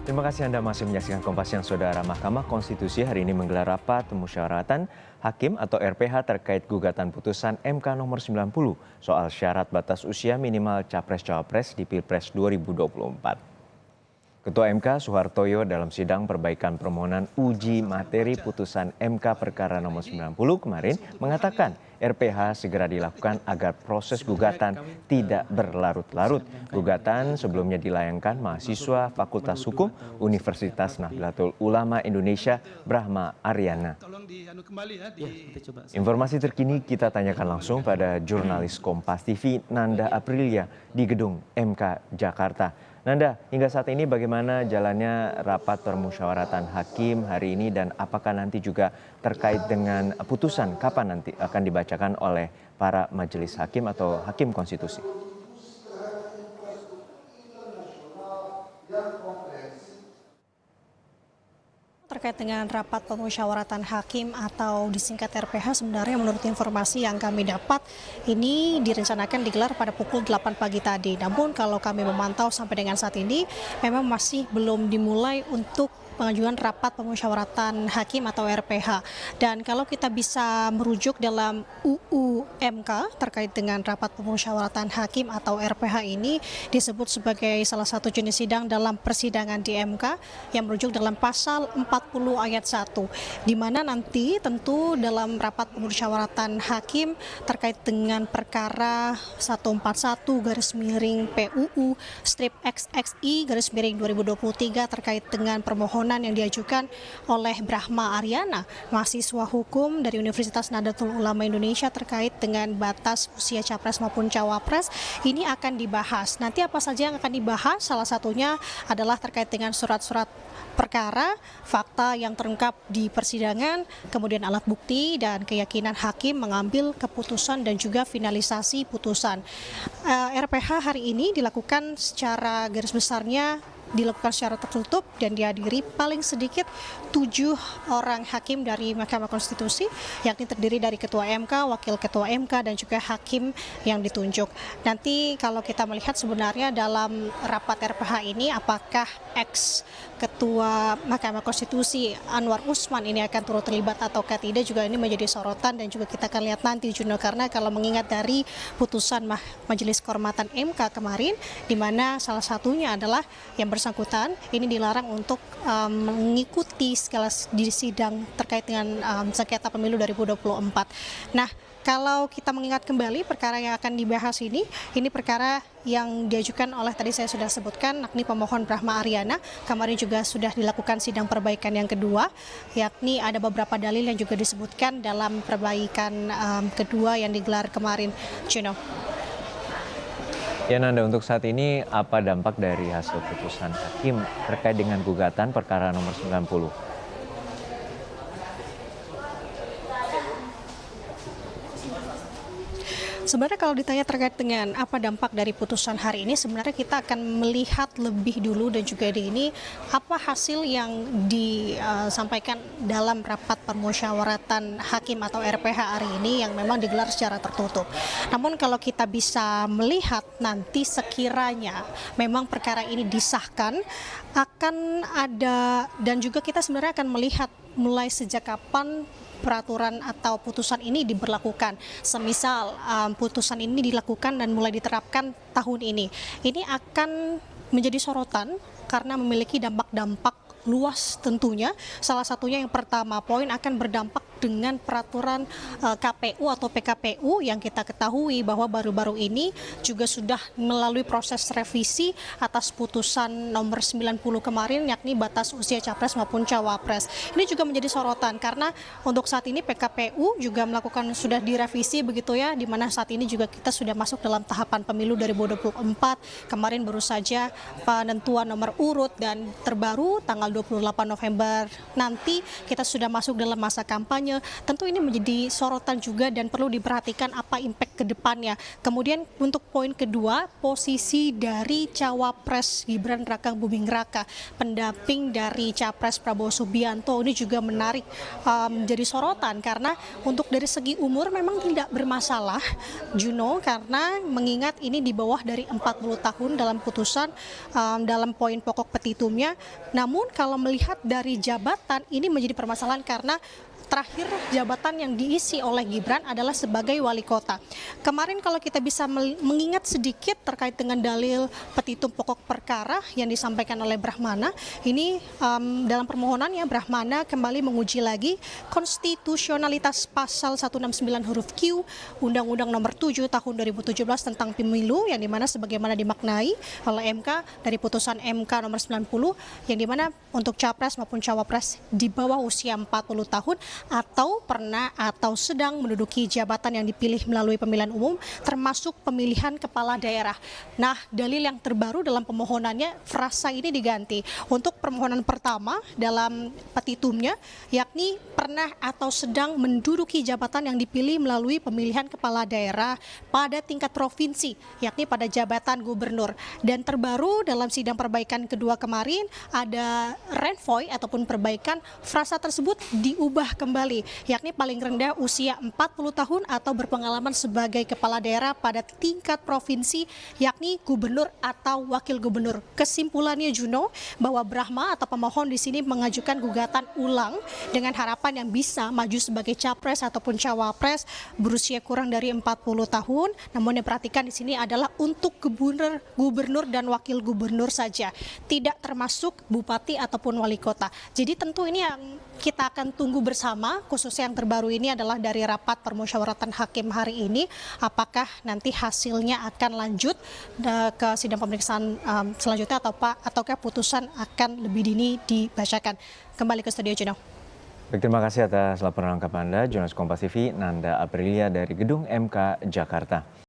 Terima kasih Anda masih menyaksikan Kompas Siang. Saudara, Mahkamah Konstitusi hari ini menggelar rapat pemusyawaratan hakim atau RPH terkait gugatan putusan MK nomor 90 soal syarat batas usia minimal Capres-Cawapres di Pilpres 2024. Ketua MK Soehartoyo dalam sidang perbaikan permohonan uji materi putusan MK perkara nomor 90 kemarin mengatakan RPH segera dilakukan agar proses gugatan tidak berlarut-larut. Gugatan sebelumnya dilayangkan mahasiswa Fakultas Hukum Universitas Nahdlatul Ulama Indonesia Brahma Aryana. Informasi terkini kita tanyakan langsung pada jurnalis Kompas TV Nanda Aprilia di gedung MK Jakarta. Nanda, hingga saat ini bagaimana jalannya rapat permusyawaratan hakim hari ini dan apakah nanti juga terkait dengan putusan kapan nanti akan dibacakan oleh para majelis hakim atau hakim konstitusi? Terkait dengan rapat pemusyawaratan hakim atau disingkat RPH, sebenarnya menurut informasi yang kami dapat ini direncanakan digelar pada pukul 8 pagi tadi. Namun kalau kami memantau sampai dengan saat ini memang masih belum dimulai untuk pengajuan rapat pemusyawaratan hakim atau RPH. Dan kalau kita bisa merujuk dalam UU MK terkait dengan rapat pemusyawaratan hakim atau RPH ini disebut sebagai salah satu jenis sidang dalam persidangan di MK yang merujuk dalam pasal 40 ayat 1, di mana nanti tentu dalam rapat pemusyawaratan hakim terkait dengan perkara 141 garis miring PUU strip XXI garis miring 2023 terkait dengan permohonan yang diajukan oleh Brahma Aryana, mahasiswa hukum dari Universitas Nahdlatul Ulama Indonesia terkait dengan batas usia capres maupun cawapres, ini akan dibahas. Nanti apa saja yang akan dibahas? Salah satunya adalah terkait dengan surat-surat perkara, fakta yang terungkap di persidangan, kemudian alat bukti dan keyakinan hakim mengambil keputusan dan juga finalisasi putusan. RPH hari ini dilakukan secara garis besarnya dilakukan secara tertutup dan dihadiri paling sedikit 7 orang hakim dari Mahkamah Konstitusi, yakni terdiri dari Ketua MK, Wakil Ketua MK, dan juga hakim yang ditunjuk. Nanti kalau kita melihat sebenarnya dalam rapat RPH ini apakah ex-Ketua Mahkamah Konstitusi Anwar Usman ini akan turut terlibat atau tidak juga ini menjadi sorotan dan juga kita akan lihat nanti Juno, karena kalau mengingat dari putusan Majelis Kehormatan MK kemarin di mana salah satunya adalah yang bersangkutan ini dilarang untuk mengikuti segala di sidang terkait dengan sengketa pemilu 2024. Nah, kalau kita mengingat kembali perkara yang akan dibahas ini perkara yang diajukan oleh tadi saya sudah sebutkan, yakni pemohon Brahma Aryana. Kemarin juga sudah dilakukan sidang perbaikan yang kedua, yakni ada beberapa dalil yang juga disebutkan dalam perbaikan kedua yang digelar kemarin. Juno. Ya Nanda, untuk saat ini apa dampak dari hasil putusan hakim terkait dengan gugatan perkara nomor 90? Sebenarnya kalau ditanya terkait dengan apa dampak dari putusan hari ini, sebenarnya kita akan melihat lebih dulu dan juga di ini apa hasil yang disampaikan dalam rapat permusyawaratan hakim atau RPH hari ini yang memang digelar secara tertutup. Namun kalau kita bisa melihat nanti sekiranya memang perkara ini disahkan, akan ada dan juga kita sebenarnya akan melihat mulai sejak kapan peraturan atau putusan ini diberlakukan. Semisal putusan ini dilakukan dan mulai diterapkan tahun ini akan menjadi sorotan karena memiliki dampak-dampak luas tentunya. Salah satunya yang pertama, poin akan berdampak dengan peraturan KPU atau PKPU yang kita ketahui bahwa baru-baru ini juga sudah melalui proses revisi atas putusan nomor 90 kemarin, yakni batas usia capres maupun cawapres. Ini juga menjadi sorotan karena untuk saat ini PKPU juga melakukan sudah direvisi begitu ya, di mana saat ini juga kita sudah masuk dalam tahapan pemilu 2024. Kemarin baru saja penentuan nomor urut dan terbaru tanggal 28 November nanti kita sudah masuk dalam masa kampanye kampanye. Tentu ini menjadi sorotan juga dan perlu diperhatikan apa impact ke depannya. Kemudian untuk poin kedua, posisi dari Cawapres Gibran Rakabuming Raka, pendamping dari Capres Prabowo Subianto, ini juga menarik menjadi sorotan karena untuk dari segi umur memang tidak bermasalah, Juno, karena mengingat ini di bawah dari 40 tahun dalam putusan dalam poin pokok petitumnya. Namun kalau melihat dari jabatan ini menjadi permasalahan karena terakhir jabatan yang diisi oleh Gibran adalah sebagai wali kota. Kemarin kalau kita bisa mengingat sedikit terkait dengan dalil petitum pokok perkara yang disampaikan oleh Brahmana, ini dalam permohonannya Brahmana kembali menguji lagi konstitusionalitas pasal 169 huruf Q Undang-Undang Nomor 7 Tahun 2017 tentang pemilu, yang dimana sebagaimana dimaknai oleh MK dari putusan MK Nomor 90, yang dimana untuk capres maupun cawapres di bawah usia 40 tahun atau pernah atau sedang menduduki jabatan yang dipilih melalui pemilihan umum termasuk pemilihan kepala daerah. Nah, dalil yang terbaru dalam pemohonannya frasa ini diganti. Untuk permohonan pertama dalam petitumnya yakni pernah atau sedang menduduki jabatan yang dipilih melalui pemilihan kepala daerah pada tingkat provinsi, yakni pada jabatan gubernur. Dan terbaru dalam sidang perbaikan kedua kemarin ada renvoy ataupun perbaikan, frasa tersebut diubah kembali, yakni paling rendah usia 40 tahun atau berpengalaman sebagai kepala daerah pada tingkat provinsi, yakni gubernur atau wakil gubernur. Kesimpulannya, Juno, bahwa Brahma atau pemohon di sini mengajukan gugatan ulang dengan harapan yang bisa maju sebagai capres ataupun cawapres berusia kurang dari 40 tahun. Namun yang perhatikan di sini adalah untuk gubernur dan wakil gubernur saja, tidak termasuk bupati ataupun wali kota. Jadi tentu ini yang kita akan tunggu bersama, khususnya yang terbaru ini adalah dari rapat permusyawaratan hakim hari ini, apakah nanti hasilnya akan lanjut ke sidang pemeriksaan selanjutnya ataukah putusan akan lebih dini dibacakan. Kembali ke studio, Juno. Baik, terima kasih atas laporan lengkap Anda, jurnalis Kompas TV Nanda Aprilia dari Gedung MK Jakarta.